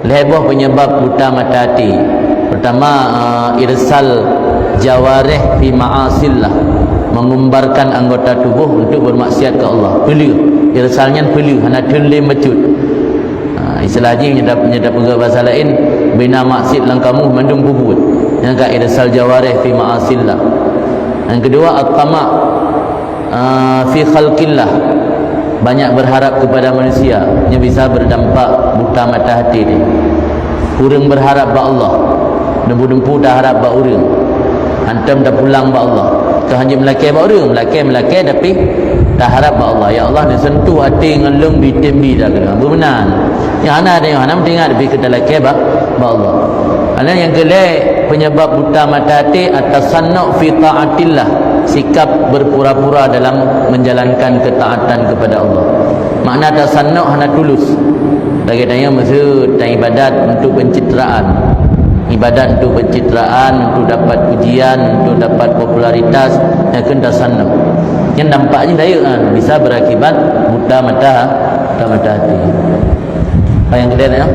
Lebih penyebab buta mata hati. Pertama, irsal jawarih fi ma'asillah, mengumbarkan anggota tubuh untuk bermaksiat ke Allah. Beli irsalnya beli hana tunle mecut. Istilah ni nyedap bahasa lain, bina maksiat lang kamu mandum bubut. Yang ka irsal jawarih fi ma'asillah. Yang kedua, at-tama' fi khalqillah, banyak berharap kepada manusia yang bisa berdampak buta mata hati ni. Kurang berharap ba Allah, dempu-dempu dah harap ba orang, hantam dah pulang ba Allah. Ke hanya melaki ba orang, melaki tapi dah harap ba Allah. Ya Allah, dia sentuh hati dengan lem di tembi dah kena bermenan. Yang ana ada yang hanam tengok lebih ke dalam ba Allah. Ana yang kelak penyebab buta mata hati at-tasannu fi taatillah, sikap berpura-pura dalam menjalankan ketaatan kepada Allah. Makna tasannu hana tulus. Bagi tanya maksud ibadat untuk pencitraan. Ibadat untuk pencitraan, untuk dapat pujian, untuk dapat popularitas, yang kena tasannu. Yang dampaknya daya bisa berakibat buta mata hati. Apa yang kedua ya?